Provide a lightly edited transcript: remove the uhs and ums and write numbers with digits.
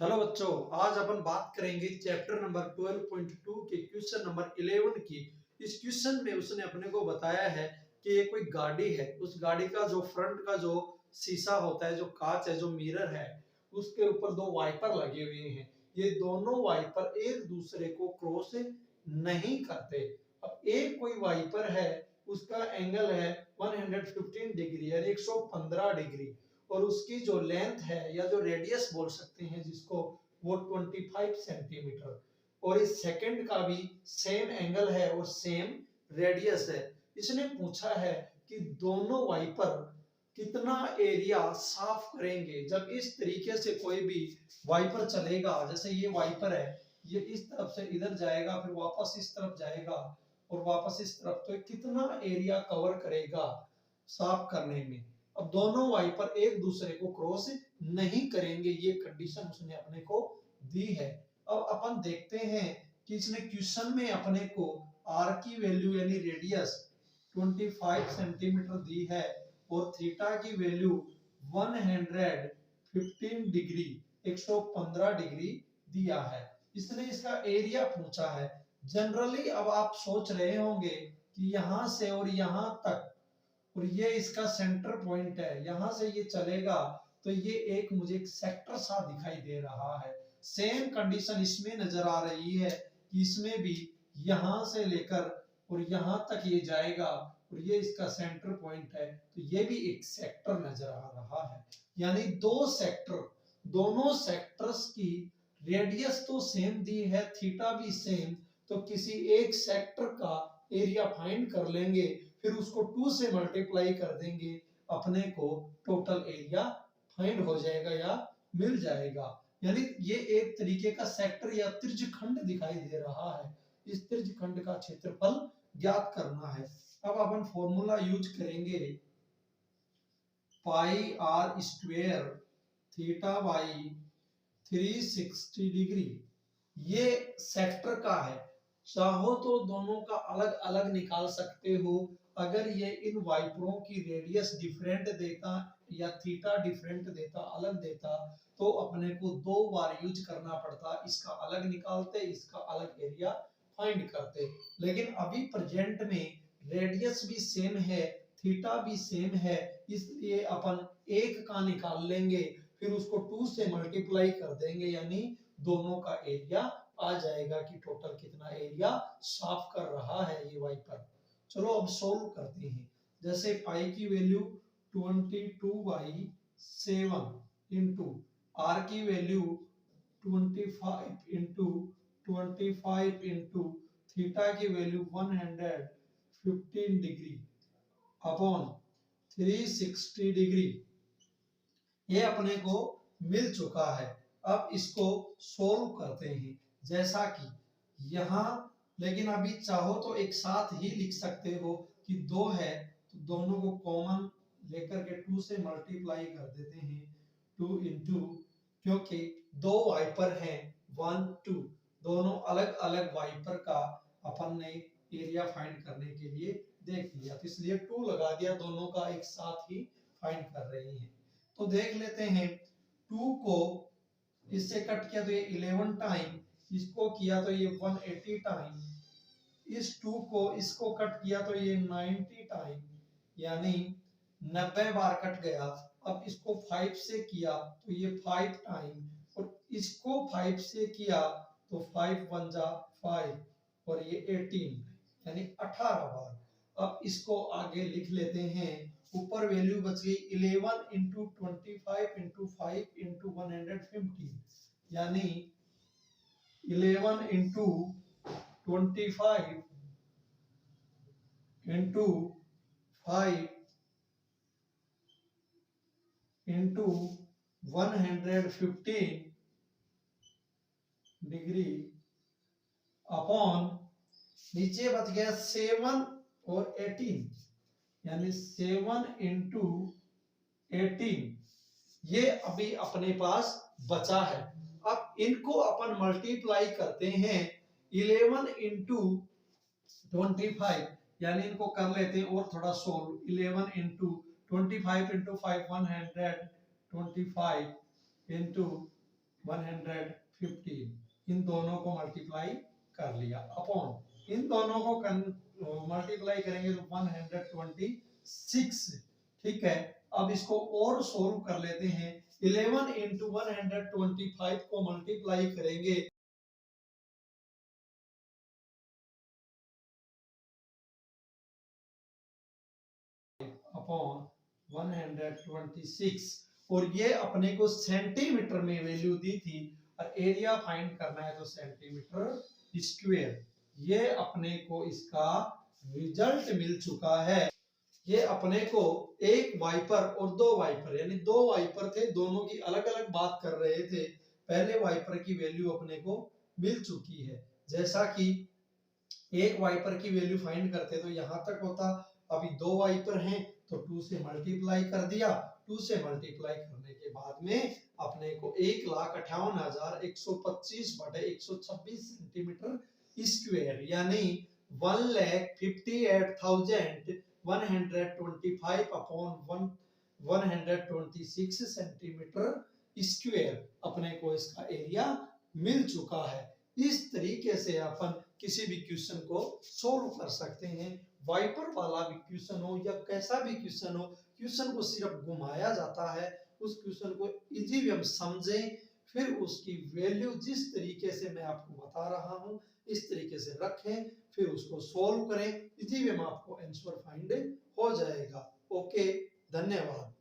Hello बच्चों, आज अपन बात करेंगे चैप्टर नंबर 12.2 के क्वेश्चन नंबर 11 की। इस क्वेश्चन में उसने अपने को बताया है कि ये कोई गाड़ी है। उस गाड़ी का जो फ्रंट का जो शीशा होता है, जो कांच है, जो मिरर है, उसके ऊपर दो वाइपर लगे हुए हैं। ये दोनों वाइपर एक दूसरे को क्रॉस नहीं करते। अब एक कोई वाइपर है, उसका एंगल है 115 डिग्री यानी 115 डिग्री, और उसकी जो लेंथ है या जो रेडियस बोल सकते हैं जिसको, वो 25 सेंटीमीटर। और इस सेकंड का भी सेम एंगल है और सेम रेडियस है। इसने पूछा है कि दोनों वाइपर कितना एरिया साफ करेंगे। जब इस तरीके से कोई भी वाइपर चलेगा, जैसे ये वाइपर है, ये इस तरफ से इधर जाएगा, फिर वापस इस तरफ जाएगा और वापस इस तरफ, तो कितना एरिया कवर करेगा साफ करने में। अब दोनों वाइपर एक दूसरे को क्रॉस नहीं करेंगे, ये कंडीशन उसने अपने को दी है। अब अपन देखते हैं कि इसने क्वेश्चन में अपने को आर की वैल्यू यानी रेडियस 25 सेंटीमीटर दी है और थीटा की वैल्यू 115 डिग्री 115 डिग्री दिया है। इसने इसका एरिया पूछा है। जनरली अब आप सोच रहे होंगे कि यहां से और यहां तक, और ये इसका सेंटर पॉइंट है, यहां से ये चलेगा तो ये एक मुझे एक सेक्टर सा दिखाई दे रहा है। सेम कंडीशन इसमें नजर आ रही है कि इसमें भी यहां से लेकर और यहां तक ये जाएगा और ये इसका सेंटर पॉइंट है, तो ये भी एक सेक्टर नजर आ रहा है। यानी दो सेक्टर, दोनों सेक्टर्स की रेडियस तो सेम दी है, थीटा भी सेम, तो किसी एक सेक्टर का एरिया फाइंड कर लेंगे, फिर उसको 2 से मल्टीप्लाई कर देंगे, अपने को टोटल एरिया फाइंड हो जाएगा या मिल जाएगा। यानी ये एक तरीके का सेक्टर या त्रिज्यखंड दिखाई दे रहा है। इस त्रिज्यखंड का क्षेत्रफल ज्ञात करना है। अब अपन फॉर्मूला यूज करेंगे, pi r square theta by 360 degree. ये सेक्टर का है। चाहो तो दोनों का अलग अलग निकाल सकते हो। अगर ये इन वाइपरों की रेडियस डिफरेंट देता या थीटा डिफरेंट देता, अलग देता, तो अपने को दो बार यूज करना पड़ता। इसका अलग निकालते, इसका अलग एरिया फाइंड करते। लेकिन अभी प्रेजेंट में रेडियस भी सेम है, थीटा भी सेम है, इसलिए अपन एक का निकाल लेंगे, फिर उसको 2 से मल्टीप्लाई कर देंगे, यानी दोनों का एरिया आ जाएगा कि टोटल कितना एरिया साफ कर रहा है ये वाइपर। चलो अब सोल्व करते हैं। जैसे पाई की वैल्यू 22/7 इंटू आर की वैल्यू 25 इंटू 25 इंटू थीटा की वैल्यू 115 डिग्री अपॉन 360 डिग्री, ये अपने को मिल चुका है। अब इसको सोल्व करते हैं। जैसा कि यहाँ, लेकिन अभी चाहो तो एक साथ ही लिख सकते हो कि दो है तो दोनों को कॉमन लेकर के 2 से मल्टीप्लाई कर देते हैं। 2 इंटू, क्योंकि दो वाइपर हैं 1 2, दोनों अलग अलग वाइपर का अपन ने एरिया फाइंड करने के लिए देख लिया, तो इसलिए 2 लगा दिया, दोनों का एक साथ ही फाइंड कर रहे हैं। तो देख लेते हैं, 2 को इससे कट किया तो ये 11 टाइम, इसको किया तो ये 180 टाइम, इस 2 को इसको कट किया तो ये 90 टाइम, यानी 90 बार कट गया। अब इसको 5 से किया तो ये 5 टाइम, और इसको 5 से किया तो 5 1 जा 5 और ये 18 यानी 18 बार। अब इसको आगे लिख लेते हैं। ऊपर वैल्यू बच गई 11 इंटू 25 इंटू 5 इंटू 150, यानी 11 into 25 into 5 into 115 degree upon, नीचे बच गया 7 और 18, यानी 7 इंटू 18, ये अभी अपने पास बचा है। अब इनको अपन मल्टीप्लाई करते हैं 11 इंटू 25, यानी इनको कर लेते हैं और थोड़ा सोल्व। 11 इंटू 25 इंटू 5 125 इंटू 115 इन दोनों को मल्टीप्लाई कर लिया अपॉन इन दोनों को मल्टीप्लाई करेंगे तो 126। ठीक है, अब इसको और सोल्व कर लेते हैं। 11 इंटू 125 को मल्टीप्लाई करेंगे अपॉन 126 और ये अपने को सेंटीमीटर में वैल्यू दी थी और एरिया फाइंड करना है तो सेंटीमीटर स्क्वायर। ये अपने को इसका रिजल्ट मिल चुका है। ये अपने को एक वाइपर और दो वाइपर यानी दो वाइपर थे, दोनों की अलग अलग बात कर रहे थे। पहले वाइपर की वैल्यू अपने को मिल चुकी है। जैसा कि एक वाइपर की वैल्यू फाइंड करते तो यहां तक होता, अभी दो वाइपर हैं तो 2 से मल्टीप्लाई कर दिया। 2 से मल्टीप्लाई करने के बाद में अपने को 1,58,125 बटे 126 सेंटीमीटर स्क्वायर यानी 1,58,125 अपॉन 126 सेंटीमीटर स्क्वायर अपने को इसका एरिया मिल चुका है। इस तरीके से अपन किसी भी क्वेश्चन को सोल्व कर सकते हैं। वाइपर वाला भी क्वेश्चन हो या कैसा भी क्वेश्चन हो, क्वेश्चन को सिर्फ घुमाया जाता है। उस क्वेश्चन को इजी वे में समझें, फिर उसकी वैल्यू जिस तरीके से मैं आपको बता रहा हूं इस तरीके से रखें, फिर उसको सोल्व करें, इजी वे में आपको आंसर फाइंड हो जाएगा। ओके, धन्यवाद।